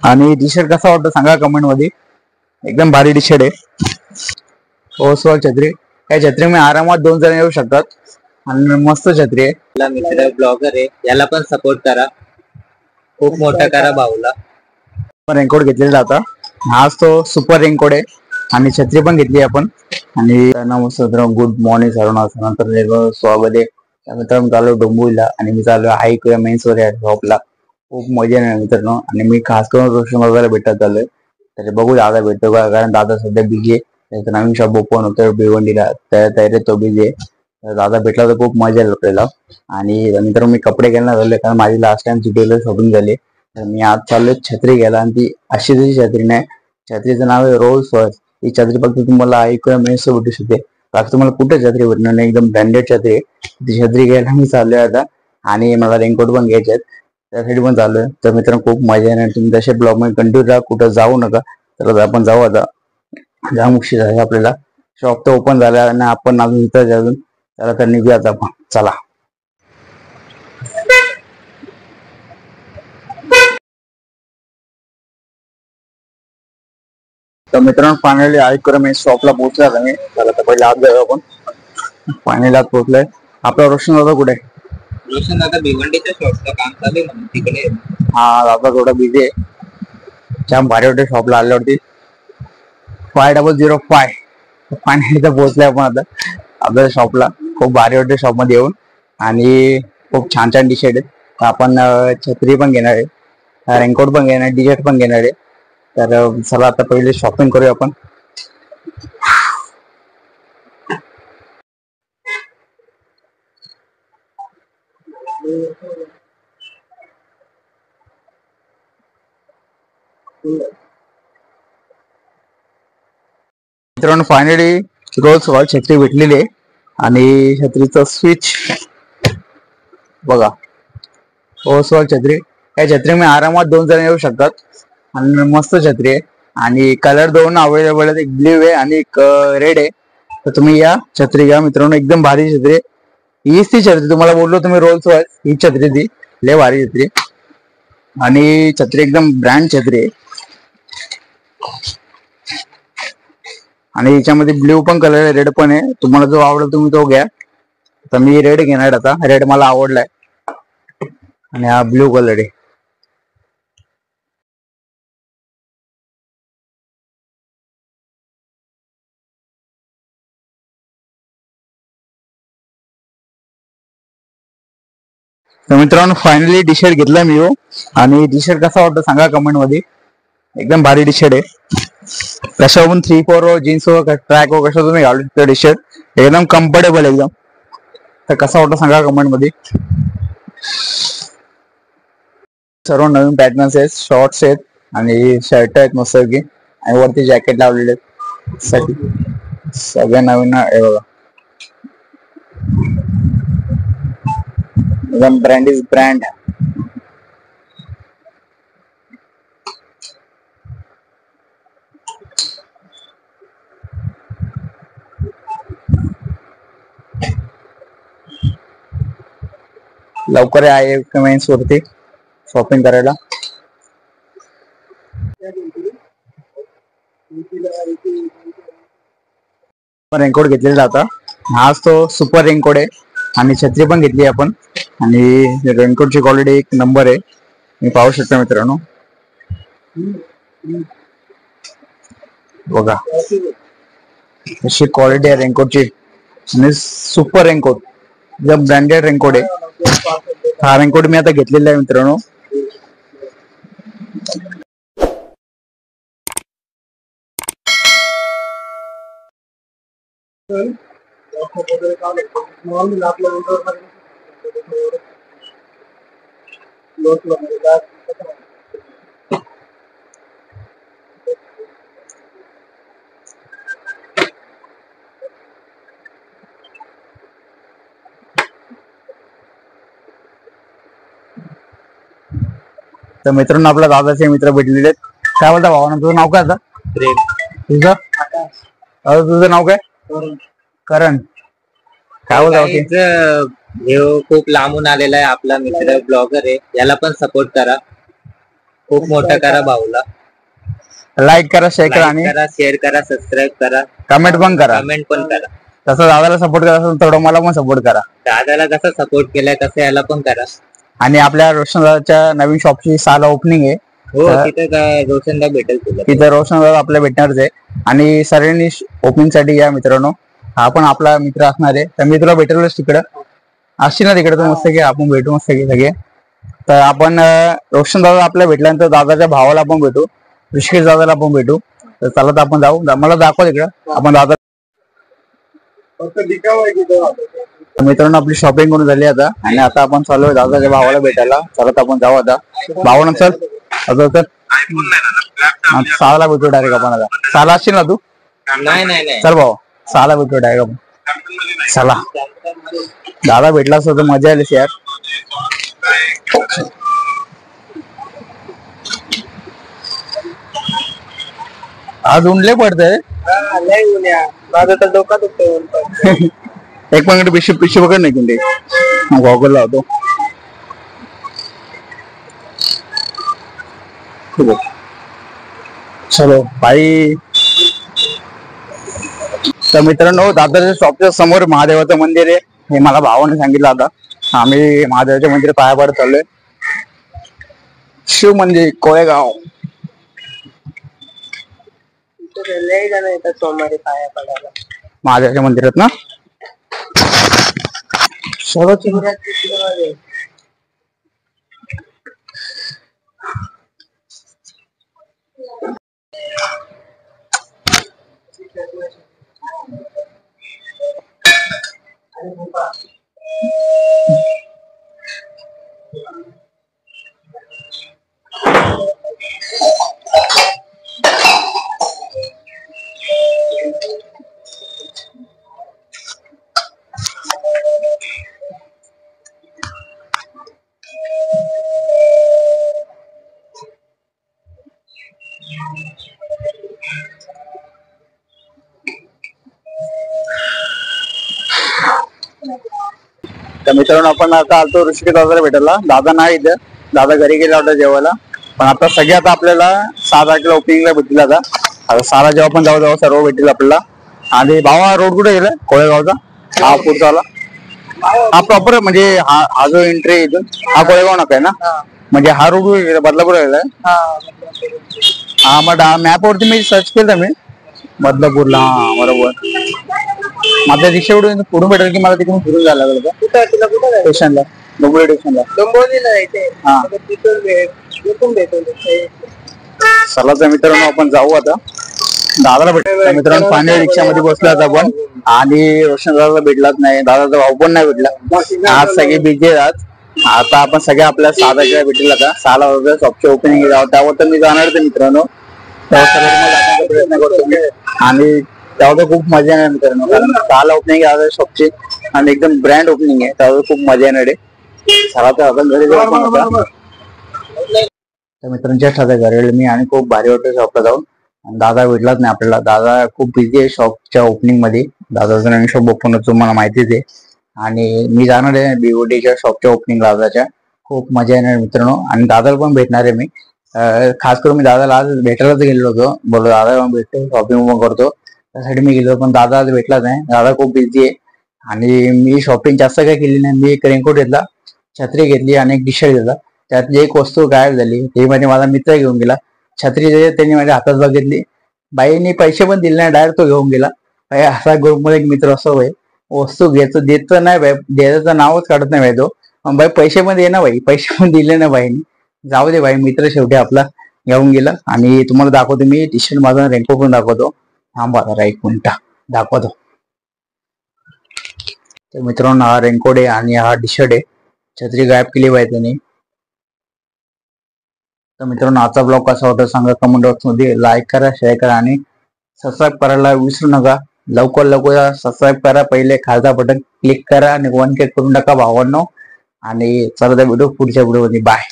आणि T shirt कसा वाटतो सांगा कमेंट मध्ये. एकदम भारी टी शर्ट आहे. ओसवाल छत्री, या छत्री मी आरामात 2 जण येऊ शकतात आणि मस्त छत्री आहे. आपला मित्र ब्लॉगर आहे, याला पण सपोर्ट करा, खूप मोठा करा भाऊला. रेनकोट घेतलेला आता, आज तो सुपर रेनकोट आहे आणि छत्री पण घेतली आपण. आणि नमस्कार, गुड मॉर्निंग सर्वांना. नंतर स्वागत आहे. त्यानंतर मी चालू डोंबिवलीला आणि मी चालू ऐकूया मेन्सवर या शॉपला. खूप मजा आहे मित्रांनो. आणि मी खास करून रोशन वगैरे भेटत चाललोय, तर बघू दादा भेटतो का, कारण दादा सध्या बिझी आहे. त्याचं नवीन शॉप ओपन होतं भिवंडीला, त्या तयारीत तो बिझी आहे. तर दादा भेटला तर खूप मजा येईल आपल्याला. आणि नंतर मी कपडे घ्यायला झाले, कारण माझी लास्ट टाइम सिटीला शॉपिंग झाली. तर मी आज चाललोय छत्री घ्यायला, आणि ती अशी तशी छत्री नाही, छत्रीचं नाव आहे रोल्स रॉयस. ही छत्री फक्त तुम्हाला ऐकूया मेन्स भेटू शकते, बाकी तुम्हाला कुठे छत्री भेटणार नाही. एकदम ब्रँडेड छत्री आहे. ती छत्री घ्यायला मी चाललोय आता. आणि मला रेनकोट पण घ्यायचे आहेत, त्यासाठी पण चालू आहे. तर मित्रांनो खूप मजा येणार. तुम्ही तसे ब्लॉग मध्ये कंटिन्यू राहा, कुठं जाऊ नका. तर आपण जाऊ आता. जाम उशीर आहे आपल्याला, शॉप तर ओपन झाला आणि आपण अजून इथं अजून. चला तर निघूयात आपण, चला. तर मित्रांनो फायनली ऐकूया मी शॉपला पोहोचला मी. चला तर पहिले आत जाऊ आपण. फायनली आत पोहोचलोय. आपला रोशन दादा कुठे? रोशन दादा भिवंडीच्या शॉपचं काम चालू आहे म्हणून तिकडे. हा दादा थोडा बिझी आहे. छान भारी वाटते शॉपला आल्यावरती. 5005 फायनली तर पोहोचलोय आपण आता आपल्या शॉपला. खूप भारी वाटते शॉप मध्ये येऊन. आणि खूप छान छान टी शर्ट आहेत. आपण छत्री पण घेणार आहे, रेनकोट पण घेणार आहे, टी शर्ट पण घेणार आहे. तर चला आता पहिले शॉपिंग करूया आपण. मित्रांनो फायनली रोल्स रॉयस छत्री भेटलेली आहे. आणि छत्रीचं स्विच बघा, रोल्स रॉयस छत्री. या छत्री मी आरामात 2 जण येऊ शकतात आणि मस्त छत्री आहे. आणि कलर 2 अवेलेबल आहेत, एक ब्ल्यू आहे आणि एक रेड आहे. तर तुम्ही या छत्री घ्या मित्रांनो, एकदम भारी छत्री आहे. हीच ती छत्री तुम्हाला बोललो तुम्ही रोल्स रॉयस, ही छत्री ती लय भारी छत्री. आणि छत्री एकदम ब्रँड छत्री आहे. आणि याच्यामध्ये ब्ल्यू पण कलर आहे, रेड पण आहे. तुम्हाला जो आवडेल तुम्ही तो घ्या. तर मी रेड घेणार आता, रेड मला आवडलाय. आणि हा ब्ल्यू कलर आहे. तर मित्रांनो फायनली टी शर्ट घेतला मी. आणि टी शर्ट कसा वाटतो सांगा कमेंट मध्ये. एकदम भारी टी शर्ट आहे. कशावरून 3-4 जीन्स व ट्रॅक व कशा तुम्ही घालू शकता टी शर्ट, एकदम कम्फर्टेबल एकदम. तर कसा वाटतो सांगा कमेंट मध्ये. सर्व नवीन पॅटर्न्स आहेत, शॉर्ट्स आहेत आणि शर्ट आहेत मस्त की, आणि वरती जॅकेट लावलेले आहेत. सगळ्या नवीन आहे बघा. एकदम ब्रँड इज ब्रँड. लवकर आहे मेन्स वरती शॉपिंग करायला. रेनकोट घेतलेला आता, आज तो सुपर रेनकोट आहे. आणि छत्री पण घेतली आपण. आणि रेनकोटची क्वालिटी एक नंबर आहे, मी पाहू शकता मित्रांनो बघा अशी क्वालिटी आहे रेनकोटची. आणि सुपर रेनकोट, एकदम ब्रँडेड रेनकोट आहे. हा रेनकोट मी आता घेतलेला आहे मित्रांनो. तर मित्रांनो आपल्या दादाचे मित्र भेटलेले आहेत. काय बोलता भावाना, तुझं नाव काय आता? तुझं तुझं नाव काय? करण. काय बोलता? खूप लांबून आलेला आहे, आपला मित्र ब्लॉगर आहे, याला पण सपोर्ट करा, खूप मोठा करा भाऊला. लाईक करा, शेअर करा आणि शेअर करा, सबस्क्राईब करा, कमेंट पण करा. कमेंट पण करा. तसं दादाला सपोर्ट करा असेल तेवढं मला पण सपोर्ट करा. दादाला कसं सपोर्ट केलाय तसं याला पण करा. आणि आपल्या रोशन दादाच्या नवीन शॉपची 6 ओपनिंग आहे. हो, तिथे काय रोशनदा भेटेल तुला. तिथे रोशन दादा आपल्या भेटणारच आहे. आणि सर्वांनी ओपनिंग साठी या मित्रांनो. हा पण आपला मित्र असणार आहे, तर मी तुला भेटेलच तिकडं. असशी ना तिकडे तर मस्त की आपण भेटू मस्त की सगळे. तर आपण रोशन दादा आपल्या भेटल्यानंतर दादाच्या भावाला पण भेटू, ऋषिकेश दादाला पण भेटू. तर चला तर आपण जाऊ. मला दाखव तिकडं आपण दादा. मित्रांनो आपली शॉपिंग करून झाली आता आणि आता आपण चालू आहे दादाच्या भावाला भेटायला. चला तर आपण जाऊ आता. भावानं चल तर 6ला भेटू डायरेक्ट आपण. आता 6ला असशील ना तू? नाही चल भाऊ 6ला भेटू डायरेक्ट आपण. चला दादा भेटला असतो तर मजा आली यार. आज उनले पडतंय. माझं तर डोका दुखतोय. एक मिनिट पिशवी पिशवी पकड नाही कुंडे गॉगल लावतो. चलो बाई. तर मित्रांनो दादाच्या शॉपच्या समोर महादेवाचं मंदिर आहे. हे मला भावाने सांगितलं. आता आम्ही महादेवाच्या मंदिर पाया पडत चाललोय. शिव मंदिर कोळेगाव. सोमवारी पाया पडायला महादेवाच्या मंदिरात ना. सर्व तर मित्रांनो आपण आता आलतो ऋषिकेश दादाला भेटायला. दादा नाही इथं, दादा घरी गेला होता जेवायला. पण आता सगळे आता आपल्याला 6 तारखेला ओपनिंगला भेटतील. आता 6ला जेव्हा पण जाऊ सर्व भेटतील आपल्याला. आणि भावा रोड कुठे गेला कोळेगावचा? हा पुढचा आला हा प्रॉपर म्हणजे हा जो एंट्री आहे इथून हा कोळेगाव नका आहे ना. म्हणजे हा रोड बदलापूर गेलाय. हा मग मॅप वरती मी सर्च केलं मी बदलापूरला. हा बरोबर. माझ्या रिक्षावरून पुढून भेटेल की मला तिकडून फिरून जायला लागलं का स्टेशनला? डोंबिवली स्टेशनला. हा चला तर मित्रांनो आपण जाऊ आता. दादाला भेटला मित्रांनो. पाणी रिक्षामध्ये बसलो आता आपण. आणि रोशन दादाला भेटलाच नाही. दादाचा भाऊ पण नाही भेटला. आज सगळे बिझी आहेत. आता आपण सगळे आपल्या 6 तारखेला भेटेल. आता 6ला वगैरे शॉपची ओपनिंग त्यावर तर मी जाणार ते मित्रांनो. प्रयत्न करतो आणि त्यावर खूप मजा येणार मित्रांनो. कारण 6ला ओपनिंग आहे शॉपची आणि एकदम ब्रँड ओपनिंग आहे. त्यावर खूप मजा येणार आहे. चला तर आपण घरी जाऊ. मित्रांच्या ठरलं घरी मी आणि खूप भारी वाटतं शॉपला जाऊन. दादा भेटलाच नाही आपल्याला. दादा खूप बिझी आहे शॉपच्या ओपनिंग मध्ये. दादाचं नवीन शॉप ओपन होतो मला माहितीच आहे. आणि मी जाणार आहे बीओडीच्या शॉपच्या ओपनिंगला दादाच्या. खूप मजा येणार मित्रांनो. आणि दादाला पण भेटणार आहे मी. खास करून मी दादाला आज भेटायलाच गेलो होतो. बोललो दादा भेटतो शॉपिंग पण करतो त्यासाठी मी गेलो. पण दादा आज भेटलाच नाही. दादा खूप बिझी आहे. आणि मी शॉपिंग जास्त काय केली नाही. मी एक रेनकोट घेतला, छत्री घेतली आणि एक टी शर्ट घेतला. त्यातली एक वस्तू गायब झाली. ते म्हणजे माझा मित्र घेऊन गेला. छत्री त्यांनी माझ्या हातात बघितली. बाईने पैसे पण दिले नाही, डायरेक्ट तो घेऊन गेला. असा ग्रुपमध्ये एक मित्र असतो भाई. वस्तू घेतो देत नाही बाई, द्यायचं नावच काढत नाही बाई तो. बाई पैसे पण दे ना बाई. पैसे पण दिले ना बाईनी. जाऊ दे बाई, मित्र शेवटी आपला घेऊन गेला. आणि तुम्हाला दाखवतो मी टी शर्ट माझा रेनकोट पण दाखवतो. थांबा जरा एक मिनिट दाखवतो. तर मित्रांनो हा रेनकोट आहे आणि हा टी शर्ट आहे. छत्री गायब केली पाहिजे त्यांनी. तर मित्रांनो आजचा ब्लॉग कसा होता सांगा कमेंट बॉक्स मध्ये. लाईक करा, शेअर करा आणि सबस्क्राईब करायला विसरू नका. लवकर लवकर सबस्क्राईब करा. पहिले खालचा बटन क्लिक करा आणि 1K करून टाका भावांनो. आणि चला तर भेटू पुढच्या व्हिडिओ मध्ये. बाय.